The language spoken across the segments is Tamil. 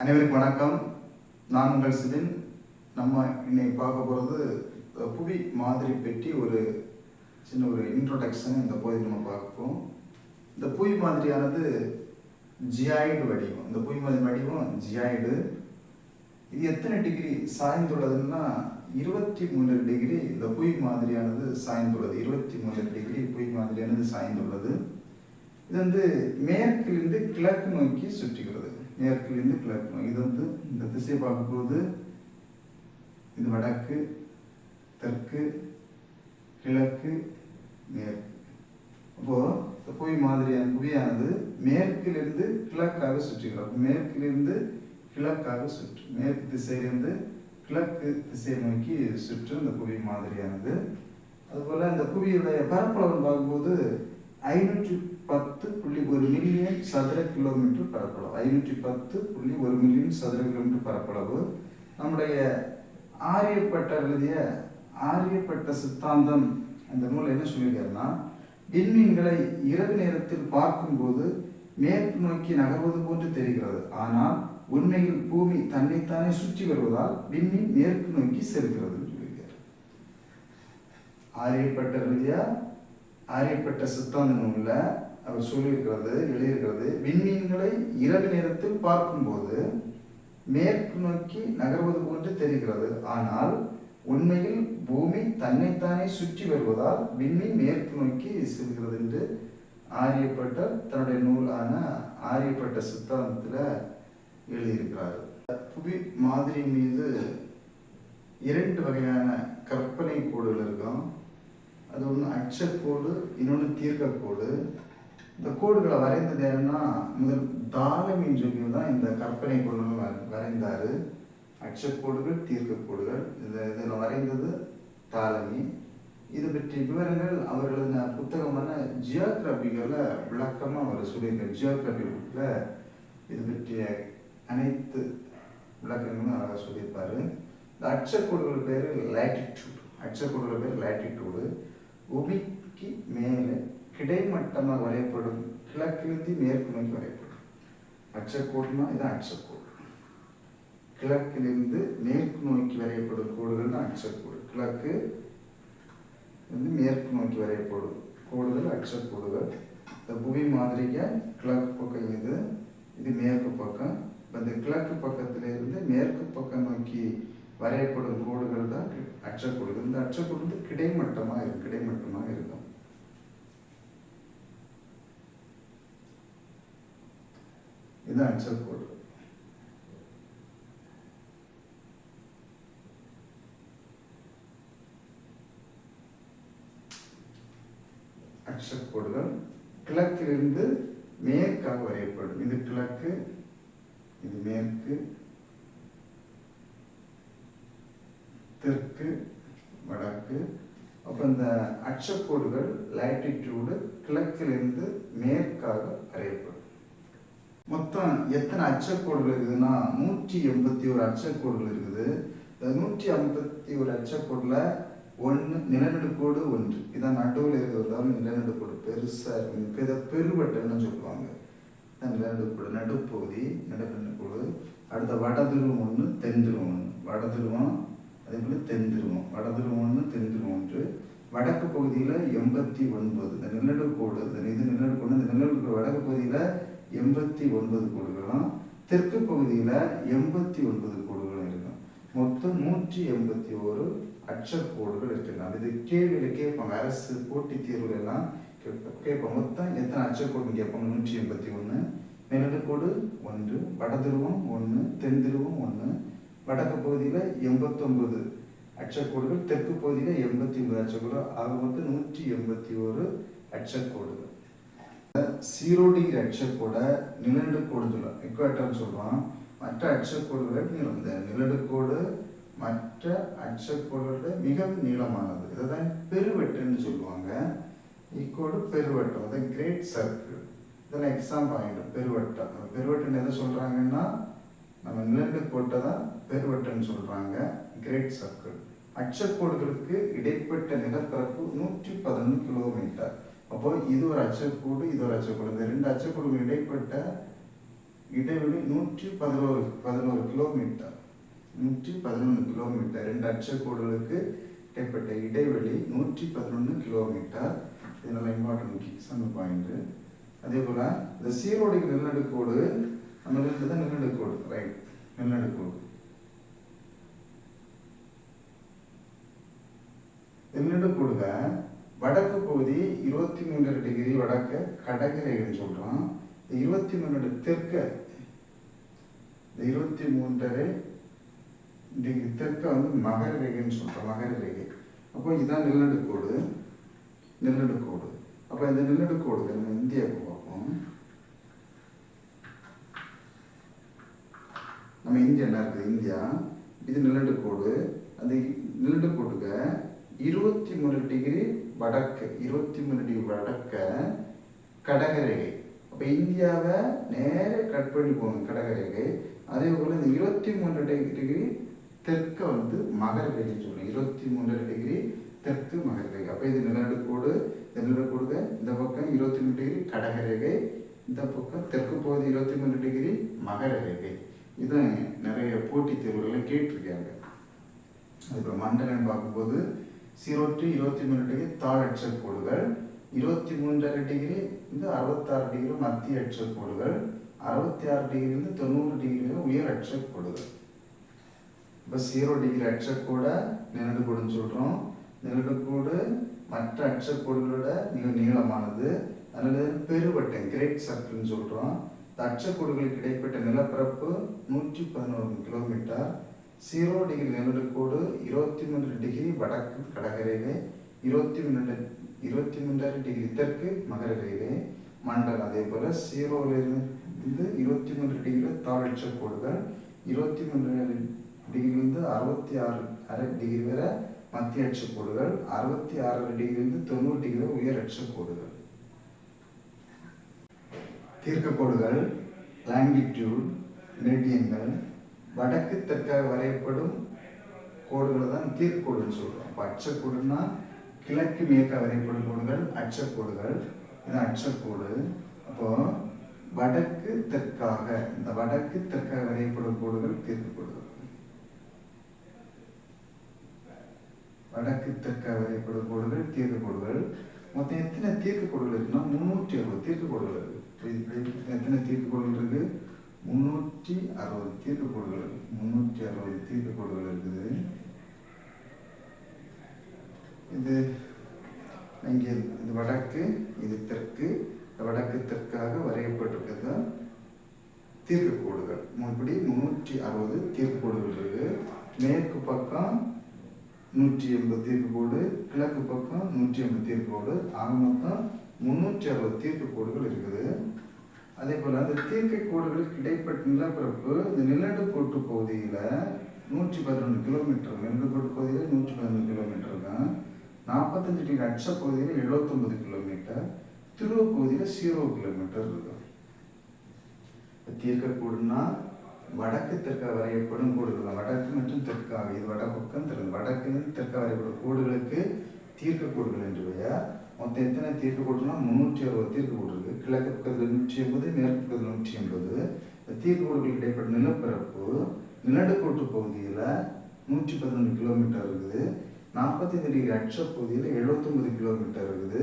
அனைவருக்கும் வணக்கம். நான் உங்கள் சிவின். நம்ம இன்னைக்கு பார்க்க போகிறது புவி மாதிரி பற்றி ஒரு சின்ன இன்ட்ரோடக்ஷன் இந்த பகுதியில் நம்ம பார்ப்போம். இந்த புவி மாதிரியானது ஜியாய்டு வடிவம். இந்த புவி மாதிரி வடிவம் ஜியாய்டு. இது எத்தனை டிகிரி சாய்ந்துள்ளதுன்னா 23 டிகிரி இந்த புவி மாதிரியானது சாய்ந்துள்ளது. 23 டிகிரி புவி மாதிரியானது சாய்ந்துள்ளது. இது மேற்கிலிருந்து கிழக்கு நோக்கி சுற்றுகிறது. மேற்கிலிருந்து கிழக்கு நோக்கி இது இந்த திசை பார்க்கும்போது இது வடக்கு, தெற்கு, கிழக்கு, மேற்கு. அப்போ இந்த புவியானது மேற்கிலிருந்து கிழக்காக சுற்றுகிறது. மேற்கிலிருந்து கிழக்காக சுற்று, மேற்கு திசையிலிருந்து கிழக்கு திசை நோக்கி சுற்று இந்த புவி மாதிரியானது. அதுபோல இந்த புவியுடைய பரப்பளவு பார்க்கும்போது 510.1 மில்லியன் சதுர கிலோமீட்டர் பரப்பளவு. 510.1 மில்லியன் சதுர கிலோமீட்டர் பரப்பளவு. நம்முடைய ஆரியப்பட்டர் எழுதிய ஆரியப்பட்ட சித்தாந்தம் அந்த நூல் என்ன சொல்லியிருக்காருன்னா, விண்மீன்களை இரவு நேரத்தில் பார்க்கும்போது மேற்கு நோக்கி நகர்வது போன்று தெரிகிறது. ஆனால் உண்மையில் பூமி தன்னைத்தானே சுற்றி வருவதால் விண்மீன் மேற்கு நோக்கி செல்கிறது சொல்லியிருக்கார். ஆரியப்பட்டர் எழுதிய ஆரியப்பட்ட சித்தாந்த நூலில் அவர் எழுதியிருக்கிறது, விண்மீன்களை இரவு நேரத்தில் பார்க்கும்போது மேற்கு நோக்கி நகர்வது போன்று தெரிகிறது. ஆனால் உண்மையில் பூமி தன்னைத்தானே சுற்றி வருவதால் விண்மீன் மேற்கு நோக்கி செல்கிறது என்று ஆரியப்பட்டர் தன்னுடைய நூலான ஆரியப்பட்ட சித்தாந்தத்தில் எழுதியிருக்கிறார். புவி மாதிரி மீது 2 வகையான கற்பனை கோடுகள் இருக்கும். அது ஒன்று அச்சக்கோடு, இன்னொன்று தீர்க்கக்கோடு. இந்த கோடுகளை வரைந்தது என்னன்னா, முதல் தாலமின் சொல்லி தான் இந்த கற்பனை கோடுகள் வரைந்தார். அச்சக்கோடுகள், தீர்க்கக்கோடுகள். இதில் வரைந்தது தாலமி. இது பற்றி விவரங்கள் அவர்களது புத்தகமான ஜியோகிராபிகளை விளக்கமாக அவர் சொல்லியிருக்கார். ஜியோகிராபி புக்கில் இது பற்றிய அனைத்து விளக்கங்களும் அவர் சொல்லியிருப்பார். இந்த அச்சக்கோடுகள் பேர் லேட்டிடியூட். அச்சக்கோடுகள் பேர் லேட்டிடியூடு. பூமிக்கு மேலே கிடைமட்டமாக வரையப்படும் கிழக்கிலிருந்து மேற்கு நோக்கி வரையப்படும் அச்சக்கோடுனா இது அச்சக்கோடு. கிழக்கிலிருந்து மேற்கு நோக்கி வரையப்படும் கோடுகள் தான் அச்சக்கோடு. கிழக்கு மேற்கு நோக்கி வரையப்படும் கோடுகள் அச்சக்கோடுகள். இந்த புவி மாதிரிக்கு கிழக்கு பக்கம் இது மேற்கு பக்கம். இந்த கிழக்கு பக்கத்திலிருந்து மேற்கு பக்கம் நோக்கி வரையப்படும் கோடுகள் தான் அச்சக்கோடுகள். இந்த அச்சக்கோடு கிடைமட்டமாக இருக்கும். இது அச்சக்கோடு. அச்சக்கோடுகள் கிழக்கிலிருந்து மேற்காக வரையப்படும். இது கிழக்கு, இது மேற்கு, தெற்கு, வடக்கு. அப்போ இந்த அச்சக்கோடுகள் லேட்டிடியூடு கிழக்கிலிருந்து மேற்காக வரையப்படும். மொத்தம் எத்தனை அச்சக்கோடுகள் இருக்குதுன்னா 181 அச்சக்கோடுகள் இருக்குது. இந்த 151 அச்சக்கோடுல ஒன்று நிலநடுக்கோடு, ஒன்று இதான் நடுவில் இருக்கிறதால நிலநடுக்கோடு பெருசாக இருக்கும். இதை பெருவட்டம்னு சொல்லுவாங்க. நிலநடுக்கோடு நடுப்பகுதி நிலநடுக்கோடு. அடுத்த வடதுருவம் ஒன்று, தென்துருவம் ஒன்று. வடதுருவம் அதே போல தென்துருவம். வடதுருவம் ஒன்று, தென்துருவம் ஒன்று. வடக்கு பகுதியில் 89 இந்த நிலநடுக்கோடு. இது நிலநடுக்கோடு. இந்த நிலநடுக்கோடு வடக்கு பகுதியில் 89 கோடுகளும், தெற்கு பகுதியில் 89 கோடுகளும் இருக்கும். மொத்தம் 181 அச்சக்கோடுகள் இருக்கலாம். இது கேள்வியில் கேட்பாங்க. அரசு போட்டித் தேர்வுகள் எல்லாம் கேட்பாங்க. மொத்தம் எத்தனை அச்சக்கோடுன்னு கேட்பாங்க. 181. நிலநடுக்கோடு 1, வடதுருவம் 1, தென்துருவம் 1. வடக்கு பகுதியில் 89 அச்சக்கோடுகள், தெற்கு பகுதியில் 89 அச்சக்கோடுகள். ஆக மொத்தம் 181 அச்சக்கோடுகள். 0 டிகிரி அச்சக்கோடை நிலநடுக்கோடு சொல்லலாம், எக்வேட்டர்னு சொல்லுவான். மற்ற அச்சக்கோடுகளை நீளம். இந்த நிலநடுக்கோடு மற்ற அச்சக்கோடுகளோட மிகவும் நீளமானது. இதை தான் பெருவெட்டுன்னு சொல்லுவாங்க. இக்கோடு பெருவட்டம், அதை கிரேட் சர்க்கிள். இதெல்லாம் எக்ஸாம் பாயிண்ட். பெருவட்டம். பெருவட்டம் எதை சொல்றாங்கன்னா, நம்ம நிலநடுக்கோட்டை தான் பெருவட்டம்னு சொல்றாங்க. Great circle. அச்சக்கோடுகளுக்கு இடைப்பட்ட நிலப்பரப்பு 111 கிலோமீட்டர். அப்போ இது ஒரு அச்சக்கோடு, இது ஒரு அச்சக்கோடு. இந்த 2 அச்சக்கோடுகள் இடைப்பட்ட இடைவெளி 111 கிலோமீட்டர். 111 கிலோமீட்டர். ரெண்டு அச்சக்கோடுகளுக்கு இடைப்பட்ட இடைவெளி 111 கிலோமீட்டர். இது நல்ல இம்பார்ட்டன்ட் எக்ஸாம்பிள் பாயிண்ட். அதே போல் இந்த சீரோடிக்கு நிலநடுக்கோடு நம்ம தான் நிலநடுக்கோடு, ரைட், நிலநடுக்கோடு. நிலநடுக்கோடுக வடக்கு பகுதி 23 டிகிரி வடக்க கடகரேகைன்னு சொல்கிறோம். 23 தெற்க, இந்த 23 டிகிரி தெற்க வந்து மகர ரேகைன்னு சொல்கிறோம், மகர ரேகை. அப்போ இதுதான் நிலநடுக்கோடு, நிலநடுக்கோடு. அப்போ இந்த நிலநடுக்கோடு நம்ம இந்தியாவுக்கு பார்ப்போம். நம்ம இந்தியா என்ன இருக்குது, இந்தியா, இது நிலநடுக்கோடு. அந்த நிலநடுக்கோட்டுக்கு 23 டிகிரி வடக்கு, 23 டிகிரி வடக்க கடகரேகை. அப்போ இந்தியாவை நேர கட் பண்ணி போகணும் கடகரேகை. அதே போல் இந்த 23 டிகிரி தெற்க வந்து மகர ரேகைன்னு சொல்லணும். 23 டிகிரி தெற்கு மகர ரேகை. அப்போ இது நிலநடுக்கோடு. இந்த நிலநடுக்கோடு இந்த பக்கம் 23 டிகிரி கடகரேகை, இந்த பக்கம் தெற்கு பகுதி 23 டிகிரி மகர ரேகை. இதுதான் நிறைய போட்டித் தேர்வுகளில் கேட்டிருக்காங்க. அதுக்கப்புறம் மண்டலன்னு பார்க்கும்போது 0 to 23 டிகிரி தாழ் அச்சக்கோடுகள், 23 டிகிரி வந்து 66 டிகிரி மத்திய அச்சக்கோடுகள், 66 டிகிரிலிருந்து 90 டிகிரி உயர் அச்சக்கோடுகள். இப்போ 0 டிகிரி அச்சக்கோடை நிலநடுக்கோடுன்னு சொல்கிறோம். நிலநடுக்கோடு மற்ற அச்சக்கோடுகளோட மிக நீளமானது. அதனால பெருவட்டம், கிரேட் சர்க்கிள்னு சொல்கிறோம். இந்த அச்சக்கோடுகளுக்கு இடைப்பட்ட நிலப்பரப்பு 111 கிலோமீட்டர். 0 டிகிரி நிலநடுக்கோடு 23 டிகிரி வடக்கு கடகரேகை, 23 டிகிரி தெற்கு மகர ரேகை மண்டலம். அதே போல் 0லிருந்து 23 டிகிரி தாழ் அச்சக்கோடுகள், 23 டிகிரிலிருந்து 66 டிகிரி வரை மத்திய அச்சக்கோடுகள், 66 டிகிரிலிருந்து 90 டிகிரி உயர் அச்சக்கோடுகள். தீர்க்கக்கோடுகள், லாங்கிடியூட், மெரிடியன்கள், வடக்கு தெற்காக வரையப்படும் கோடுகளை தான் தீர்க்கோடுன்னு சொல்கிறோம். அப்போ அச்சக்கோடுன்னா கிழக்கு மேற்காக வரையப்படும் கோடுகள் அச்சக்கோடுகள். இது அச்சக்கோடு. அப்போது வடக்கு தெற்காக, இந்த வடக்கு தெற்காக வரையப்படும் கோடுகள் தீர்க்கக்கோடுகள். வடக்கு தெற்காக வரையப்படும் கோடுகள் தீர்க்கக்கோடுகள். மொத்தம் எத்தனை தீர்க்கக்கோடுகள் இருக்குன்னா 360 தீர்க்கக்கோடுகள் இருக்குது. எத்தனை தீர்க்கக்கோடுகள் இருக்குது? 360 தீர்க்கக்கோடுகள். 360 தீர்க்கக்கோடுகள் இருக்குது. இது இங்கே இது வடக்கு, இது தெற்கு. வடக்கு தெற்காக வரையப்பட்டிருக்கிறது தீர்க்கக்கோடுகள். இப்படி 360 தீர்க்கக்கோடுகள் இருக்கு. மேற்கு பக்கம் 180 தீர்க்கக்கோடு, கிழக்கு பக்கம் 180 தீர்க்கக்கோடு. ஆக மொத்தம் 360 தீர்க்கக்கோடுகள் இருக்குது. அதே போல் அந்த தீர்க்கக்கோடுகளுக்கு இடைப்பட்ட நிலப்பரப்பு இந்த நிலநடுக்கோட்டு பகுதியில் 111 கிலோமீட்டர், நிலநடுக்கோட்டு பகுதியில் 111 கிலோமீட்டர் தான். 45 டிகிரி அச்ச பகுதியில் 79 கிலோமீட்டர், துருவ பகுதியில் 0 கிலோமீட்டர் இருக்கு. தீர்க்கக்கோடுனா வடக்கு தெற்காக வரையப்படும் கோடுகள், வடக்கு மற்றும் தெற்காக, இது வடபக்கம் தெரியும். வடக்கு தெற்காக வரையப்படும் கோடுகளுக்கு தீர்க்கக்கோடுகள் என்று பெயர். மொத்தம் எத்தனை தீர்க்கக்கோடுனா 360 தீர்க்கக்கோடு இருக்கு. கிழக்கு பக்கத்தில் 180, மேற்கு பக்கத்தில் 180. தீர்க்கக்கோடுகளுக்கு இடைப்பட்ட நிலப்பரப்பு நிலநடுக்கோட்டு பகுதியில் 111 கிலோமீட்டர் இருக்குது. 45 டிகிரி அச்ச பகுதியில் 79 கிலோமீட்டர் இருக்குது.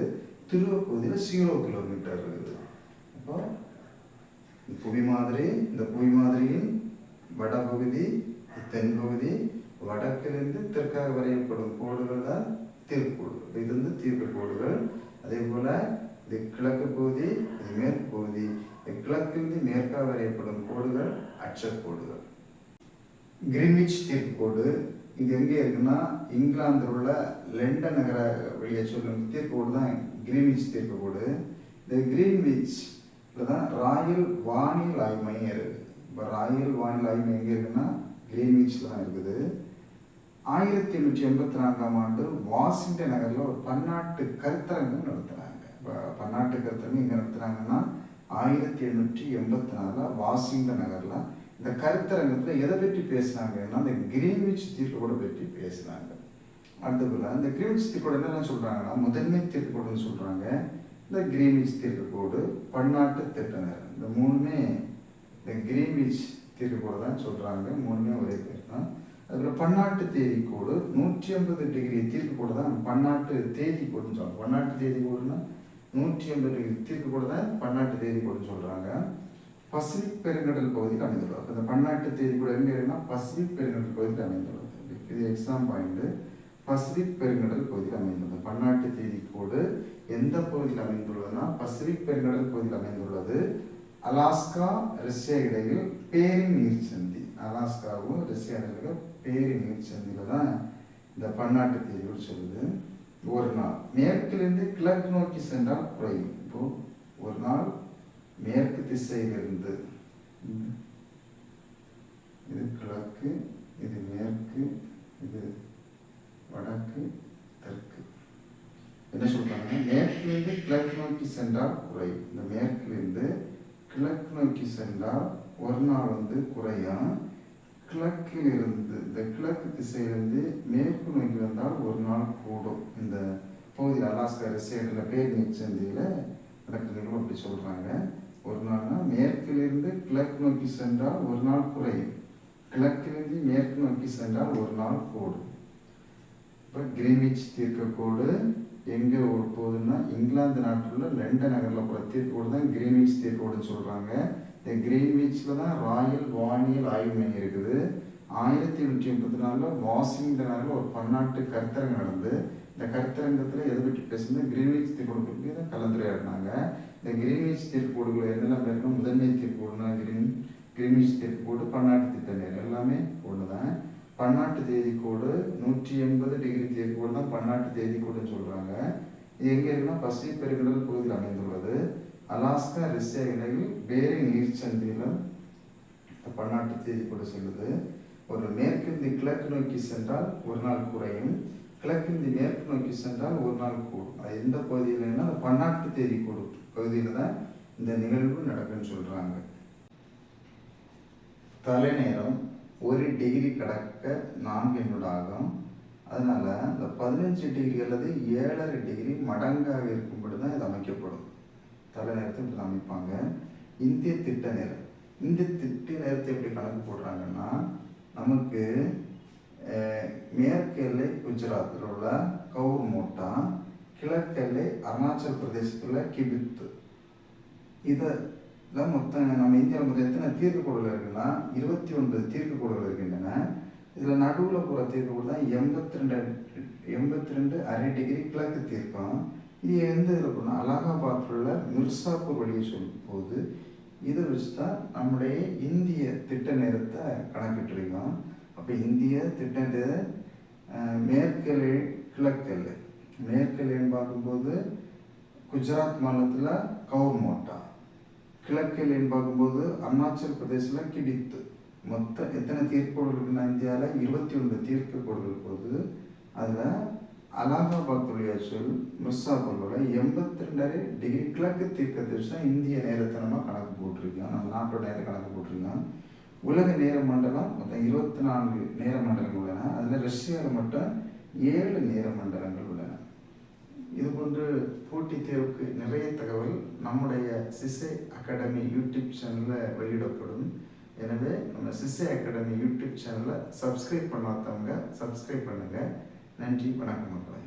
துருவ பகுதியில் 0 கிலோமீட்டர் இருக்குது. அப்போ புவி மாதிரி, இந்த புவி மாதிரியின் வடபகுதி, தென்பகுதி, வடக்கிலிருந்து தெற்காக வரையப்படும் கோடுகள் தான் தீர்க்கக்கோடுகள். இது வந்து தீர்க்கக்கோடுகள். அதே போல் இது கிழக்கு பகுதி, இது மேற்கு பகுதி. கிழக்கிலிருந்து மேற்காக வரையப்படும் கோடுகள் அச்சக்கோடுகள். கிரீன்விச் தீர்க்கக்கோடு இது எங்கே இருக்குன்னா இங்கிலாந்தில் உள்ள லண்டன் நகர வெளியே சொல்லும் தீர்க்கக்கோடு தான் கிரீன்விச் தீர்க்கக்கோடு. இந்த கிரீன்விச்சில் தான் ராயல் வானியல் ஆய்வு மையம் இருக்குது. இப்போ ராயல் வானியல் ஆய்வு மையம் எங்கே இருக்குன்னா கிரீன்விச்சில் தான் இருக்குது. 1884ஆம் ஆண்டு வாஷிங்டன் நகரில் ஒரு பன்னாட்டு கருத்தரங்கம் நடத்துகிறாங்க. இப்போ பன்னாட்டு கருத்தரங்கம் எங்கே நடத்துகிறாங்கன்னா 1884 வாஷிங்டன் நகரில். இந்த கருத்தரங்கத்தில் எதை பற்றி பேசுனாங்கன்னா இந்த கிரீன்விச் தீர்க்கக்கோடை பற்றி பேசுனாங்க. அடுத்ததுல இந்த கிரீன்விச் தீர்க்கக்கோடு என்னென்ன சொல்கிறாங்கன்னா முதன்மை தீர்க்கக்கோடுன்னு சொல்கிறாங்க. இந்த கிரீன்விச் தீர்க்கக்கோடு, பன்னாட்டு திட்டனர், இந்த மூணுமே இந்த கிரீன்விச் தீர்க்கோடு தான் சொல்கிறாங்க. மூணுமே ஒரே பேர் தான். அதுக்கப்புறம் பன்னாட்டு தேதி கோடு 180 டிகிரி தீர்க்க கோடு தான் பன்னாட்டு தேதி கோடுன்னு சொல்லுவாங்க. பன்னாட்டு தேதி கோடுனா 180 டிகிரி தீர்க்க கோடு தான் பன்னாட்டு தேதி கோடுன்னு சொல்கிறாங்க. பசிபிக் பெருங்கடல் பகுதியில் அமைந்துள்ளது. அப்போ இந்த பன்னாட்டு தேதி கோடு எங்கே இருக்குன்னா பசிபிக் பெருங்கடல் பகுதியில் அமைந்துள்ளது. இது எக்ஸாம் பாயிண்ட். பசிபிக் பெருங்கடல் பகுதியில் அமைந்துள்ளது. பன்னாட்டு தேதி கோடு எந்த பகுதியில் அமைந்துள்ளதுன்னா பசிபிக் பெருங்கடல் பகுதியில் அமைந்துள்ளது. அலாஸ்கா ரஷ்யா இடையில் பேரிங் நீர்ச்சந்தி. அலாஸ்காவும் ரஷ்யா இடையில் பேரிங் நீர்ச்சந்தியில் தான் இந்த பன்னாட்டு தேதியோடு சொல்லுது. ஒரு நாள் மேற்கிலிருந்து கிழக்கு நோக்கி சென்றால் குறையும். இப்போ ஒரு நாள் மேற்கு திசையிலிருந்து, இது கிழக்கு, இது மேற்கு, இது வடக்கு, தெற்கு. என்ன சொல்றாங்க? மேற்கிலிருந்து கிழக்கு நோக்கி சென்றால் குறையும். இந்த மேற்கிலிருந்து கிழக்கு நோக்கி சென்றால் ஒரு நாள் குறையும். கிழக்கிலிருந்து இந்த கிழக்கு திசையிலிருந்து மேற்கு நோக்கி வந்தால் ஒரு நாள் கூடும். இந்த பகுதியில் அலாஸ்கா ரஷ்யாவில் பேர் நீர்ச்சந்தியில் நடக்கிற நிகழ்வு அப்படி சொல்கிறாங்க. ஒரு நாள்னா மேற்கிலிருந்து கிழக்கு நோக்கி சென்றால் ஒரு நாள் குறையும். கிழக்கிலிருந்து மேற்கு நோக்கி சென்றால் ஒரு நாள் கூடும். இப்போ கிரீன்விச் தீர்க்கக்கோடு எங்கே போகுதுன்னா இங்கிலாந்து நாட்டில் உள்ள லண்டன் நகரில் போகிற தீர்க்கோடு தான் கிரீன்விச் தீர்க்கோடுன்னு சொல்கிறாங்க. இந்த கிரீன்விச்சில் தான் ராயல் வானியல் ஆய்வு மையம் இருக்குது. 1834 வாஷிங்டன் நகரில் ஒரு பன்னாட்டு கருத்தரங்கம் நடந்து இந்த கருத்தரங்கத்தில் எதை பற்றி பேசுகிறது கிரீன்விச் தீர்க்கோடு பற்றி தான் கலந்துரையாடினாங்க. இந்த கிரீன்விச் தீர்க்கோடுகள் என்னெல்லாம் பேருக்கும் முதன்மை தீர்க்கோடுனா கிரீன்விச் தீர்க்கோடு பன்னாட்டு திட்டங்கள் எல்லாமே ஒன்று தான். பன்னாட்டு தேதி கோடு 180 டிகிரி தீர்க்கோடு தான் பன்னாட்டு தேதி கோடுன்னு சொல்கிறாங்க. இது எங்கே இருக்குன்னா பசிபிக் பெருங்கடல் பகுதியில் அமைந்துள்ளது. அலாஸ்கா ரஷ்யா இடையில் பேரிங் நீர்ச்சந்தியில் பன்னாட்டு தேதி கோடு செல்லுது. ஒரு மேற்கிருந்து கிழக்கு நோக்கி சென்றால் ஒரு நாள் குறையும். கிழக்கிருந்து மேற்கு நோக்கி சென்றால் ஒரு நாள் கூடும். அது எந்த பகுதியில்னா அந்த பன்னாட்டு தேதி கோடு பகுதியில் தான் இந்த நிகழ்வு நடக்குன்னு சொல்கிறாங்க. தலைநேரம் 1 டிகிரி கடக்க 4 நிமிடம் ஆகும். அதனால் இந்த 15 டிகிரி அல்லது 7.5 டிகிரி மடங்காக இருக்கும்படி தான் இது அமைக்கப்படும். தலைநேரத்தை இப்படி அமைப்பாங்க. இந்திய திட்ட நேரம். இந்த திட்ட நேரத்தை எப்படி கணக்கு போடுறாங்கன்னா நமக்கு மேற்கு எல்லை குஜராத்தில் உள்ள கவுர் மோட்டா, கிழக்கு எல்லை அருணாச்சல் பிரதேசத்தில் கிபித்து. இதில் மொத்தம் நம்ம இந்தியாவில் மொத்தம் எத்தனை தீர்க்கக்கோடுகள் இருக்குன்னா 29 தீர்க்கக்கோடுகள் இருக்கின்றன. இதில் நடுவில் போகிற தீர்க்கக்கோடு தான் 82.5 டிகிரி கிழக்கு தீர்க்கம். இது எந்த இதில் போனால் அலகாபாத்தில் உள்ள மிர்சாப்பூர் வழியை சொல்லும் போது இதை வச்சு தான் நம்முடைய இந்திய திட்ட நேரத்தை கணக்கிட்டுருக்கோம். அப்போ இந்திய திட்ட மேற்கு எல்லை கிழக்கு எல்லை. மேற்கு எல்லைன்னு பார்க்கும்போது குஜராத் மாநிலத்தில் கவுர் மோட்டா, கிழக்கு எல்லைன்னு பார்க்கும்போது அருணாச்சல் பிரதேசில் கிபித்து. மொத்தம் எத்தனை தீர்க்கோடுகள் இருக்குன்னா இந்தியாவில் 29 தீர்க்கக்கோடுகள் போகுது. அதில் அலகாபாத் வழியா சொல் மிர்சாப்பூரோட 82.5 டிகிரி கிழக்கு தீர்க்கத்தை வச்சு தான் இந்திய நேரத்தை நம்ம கணக்கு போட்டிருக்கோம். நம்ம நாட்டோட நேரம் கணக்கு போட்டிருக்கோம். உலக நேர மண்டலம் மொத்தம் 24 நேர மண்டலங்கள் உள்ளன. அதில் ரஷ்யாவில் மட்டும் 7 நேர மண்டலங்கள் உள்ளன. இது போன்று போட்டித் தேர்வுக்கு நிறைய தகவல் நம்முடைய சிசை அகாடமி யூடியூப் சேனலில் வெளியிடப்படும். எனவே நம்ம சிசை அகாடமி யூடியூப் சேனலை சப்ஸ்கிரைப் பண்ணாதவங்க சப்ஸ்கிரைப் பண்ணுங்கள். நன்றி, வணக்கம் மக்களே.